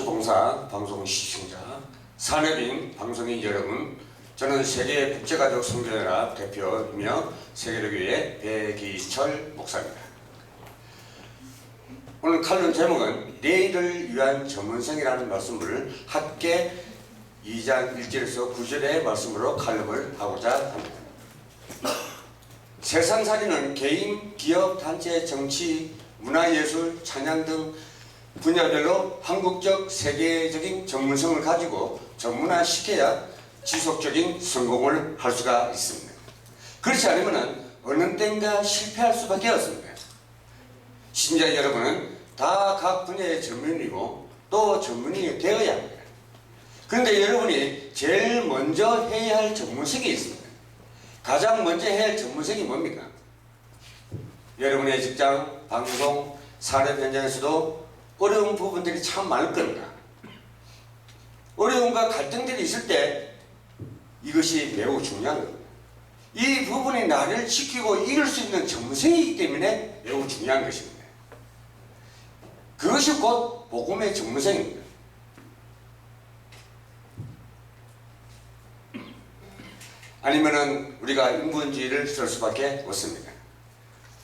자원봉사 방송 시청자, 산업인 방송인 여러분, 저는 세계 국제가족 선교연합 대표이며 세계로교회 배기철 목사입니다. 오늘 칼럼 제목은 내일을 위한 전문성이라는 말씀을 학계 2장 1절에서 9절의 말씀으로 칼럼을 하고자 합니다. 세상살이는 개인, 기업, 단체, 정치, 문화예술, 찬양 등 분야별로 한국적, 세계적인 전문성을 가지고 전문화시켜야 지속적인 성공을 할 수가 있습니다. 그렇지 않으면 어느 때인가 실패할 수밖에 없습니다. 신자 여러분은 다 각 분야의 전문이고 또 전문이 되어야 합니다. 그런데 여러분이 제일 먼저 해야 할 전문성이 있습니다. 가장 먼저 해야 할 전문성이 뭡니까? 여러분의 직장, 방송, 산업 현장에서도 어려운 부분들이 참 많을 겁니다. 어려움과 갈등들이 있을 때 이것이 매우 중요한 겁니다. 이 부분이 나를 지키고 이길 수 있는 전문성이기 때문에 매우 중요한 것입니다. 그것이 곧 복음의 전문성입니다. 아니면은 우리가 인본주의를 쓸 수밖에 없습니다.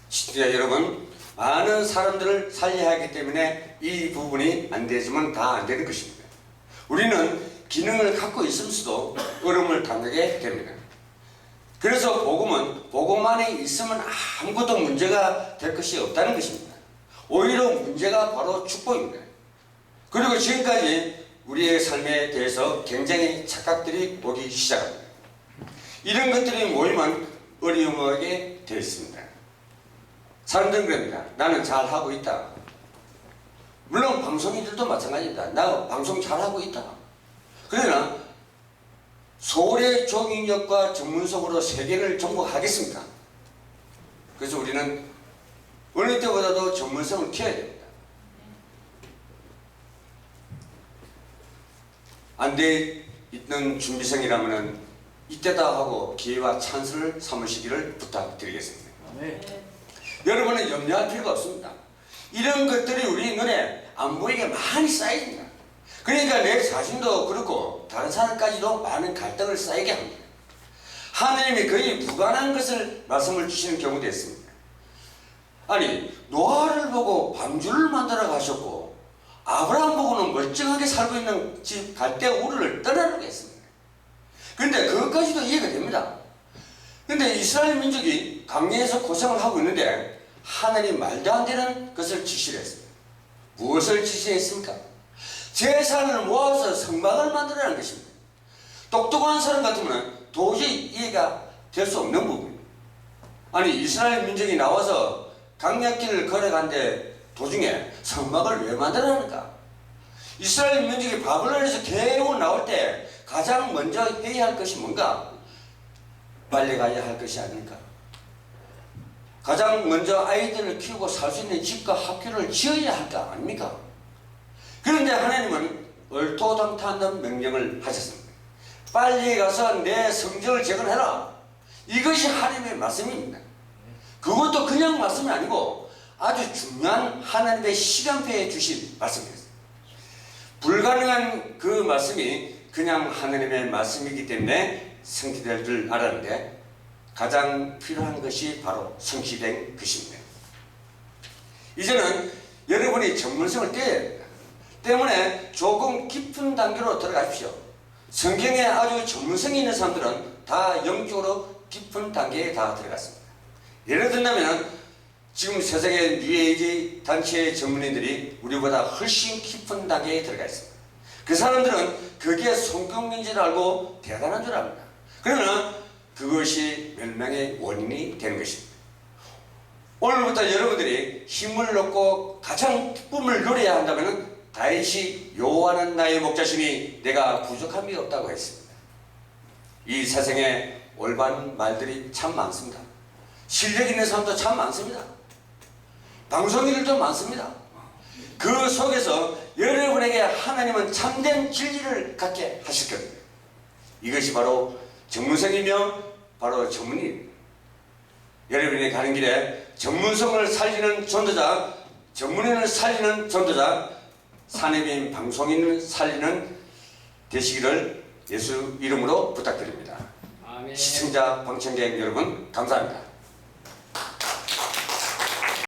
시청자 여러분, 많은 사람들을 살려야 하기 때문에 이 부분이 안 되지만 다 안 되는 것입니다. 우리는 기능을 갖고 있으면서도 어려움을 당하게 됩니다. 그래서 복음은 복음 안에 있으면 아무것도 문제가 될 것이 없다는 것입니다. 오히려 문제가 바로 축복입니다. 그리고 지금까지 우리의 삶에 대해서 굉장히 착각들이 오기 시작합니다. 이런 것들이 모이면 어려움하게 되어 있습니다. 사람들은 그럽니다. 나는 잘하고 있다. 물론 방송인들도 마찬가지입니다. 나 방송 잘하고 있다. 그러나 소울의 종인력과 전문성으로 세계를 정복하겠습니까? 그래서 우리는 어느 때보다도 전문성을 키워야 됩니다. 안 돼 있는 준비성이라면 이때다 하고 기회와 찬스를 삼으시기를 부탁드리겠습니다. 네. 여러분은 염려할 필요가 없습니다. 이런 것들이 우리 눈에 안 보이게 많이 쌓입니다. 그러니까 내 자신도 그렇고 다른 사람까지도 많은 갈등을 쌓이게 합니다. 하나님이 거의 무관한 것을 말씀을 주시는 경우도 있습니다. 아니, 노아를 보고 방주를 만들어 가셨고 아브라함 보고는 멀쩡하게 살고 있는 집 갈대 우르를 떠나려고 했습니다. 그런데 그것까지도 이해가 됩니다. 그런데 이스라엘 민족이 광야에서 고생을 하고 있는데 하나님 말도 안 되는 것을 지시를 했습니다. 무엇을 지시했습니까? 제사를 모아서 성막을 만들라는 것입니다. 똑똑한 사람 같으면 도저히 이해가 될 수 없는 부분입니다. 아니, 이스라엘 민족이 나와서 광야길을 걸어간데 도중에 성막을 왜 만들어야 하는가? 이스라엘 민족이 바벨론에서 개고 나올 때 가장 먼저 해야 할 것이 뭔가? 빨리 가야 할 것이 아닐까? 가장 먼저 아이들을 키우고 살 수 있는 집과 학교를 지어야 할 거 아닙니까? 그런데 하나님은 얼토당토하는 명령을 하셨습니다. 빨리 가서 내 성전을 재건해라. 이것이 하나님의 말씀입니다. 그것도 그냥 말씀이 아니고 아주 중요한 하나님의 시간표에 주신 말씀이었습니다. 불가능한 그 말씀이 그냥 하나님의 말씀이기 때문에 성취될 줄 알았는데 가장 필요한 것이 바로 성취된 것입니다. 이제는 여러분이 전문성을 떼야 됩니다. 때문에 조금 깊은 단계로 들어가십시오. 성경에 아주 전문성이 있는 사람들은 다 영적으로 깊은 단계에 다 들어갔습니다. 예를 든다면 지금 세상의 뉴에이지 단체의 전문인들이 우리보다 훨씬 깊은 단계에 들어가 있습니다. 그 사람들은 그게 성경인 줄 알고 대단한 줄 압니다. 그러나 그것이 멸망의 원인이 되는 것입니다. 오늘부터 여러분들이 힘을 얻고 가장 기쁨을 누려야 한다면 다윗이 여호와는 나의 목자시니 내가 부족함이 없다고 했습니다. 이 세상에 올바른 말들이 참 많습니다. 실력 있는 사람도 참 많습니다. 방송인들도 많습니다. 그 속에서 여러분에게 하나님은 참된 진리를 갖게 하실 겁니다. 이것이 바로 전문성이며 바로 전문입니다. 여러분이 가는 길에 전문성을 살리는 전도자, 전문인을 살리는 전도자, 사내민 방송인을 살리는 되시기를 예수 이름으로 부탁드립니다. 아멘. 시청자, 방청객 여러분 감사합니다.